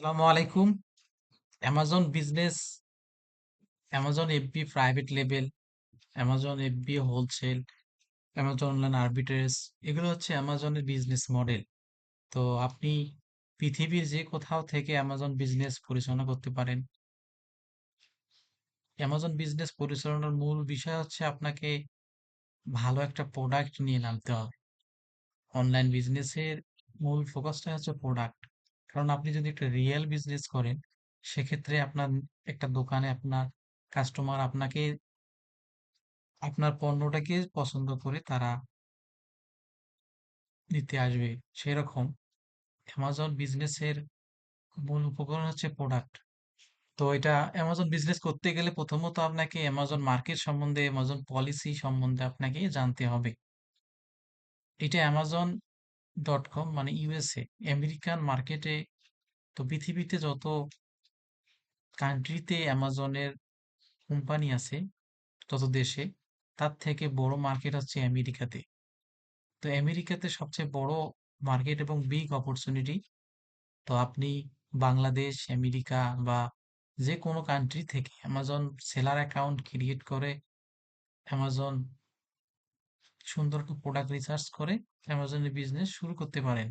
আসসালামু আলাইকুম। Amazon business, Amazon FB private label, Amazon FB wholesale, Amazon online arbitrage এগুলো হচ্ছে অ্যামাজনের বিজনেস মডেল। তো আপনি পৃথিবীর যে কোথাও থেকে অ্যামাজন বিজনেস পরিচালনা করতে পারেন। অ্যামাজন বিজনেস পরিচালনার মূল বিষয় হচ্ছে আপনাকে ভালো একটা প্রোডাক্ট নিয়ে নামতে হবে। অনলাইন বিজনেসের মূল ফোকাসটা হচ্ছে প্রোডাক্ট। কারণ আপনি যদি একটা রিয়েল বিজনেস করেন, সেক্ষেত্রে আপনার একটা দোকানে আপনার কাস্টমার আপনাকে আপনার পণ্যটাকে পছন্দ করে তারা নিতে আসবে। সেরকম অ্যামাজন বিজনেসের মূল উপকরণ হচ্ছে প্রোডাক্ট। তো এটা অ্যামাজন বিজনেস করতে গেলে প্রথমত আপনাকে অ্যামাজন মার্কেট সম্বন্ধে, অ্যামাজন পলিসি সম্বন্ধে আপনাকে জানতে হবে। এটা অ্যামাজন ডট কম মানে ইউএসএ, আমেরিকান মার্কেটে। তো পৃথিবীতে যত কান্ট্রিতে অ্যামাজনের কোম্পানি আছে, তত দেশে, তার থেকে বড় মার্কেট হচ্ছে আমেরিকাতে। তো আমেরিকাতে সবচেয়ে বড় মার্কেট এবং বিগ অপরচুনিটি। তো আপনি বাংলাদেশ, আমেরিকা বা যে কোনো কান্ট্রি থেকে অ্যামাজন সেলার অ্যাকাউন্ট ক্রিয়েট করে অ্যামাজন সুন্দর একটা প্রোডাক্ট রিসার্চ করে অ্যামাজনের বিজনেস শুরু করতে পারেন।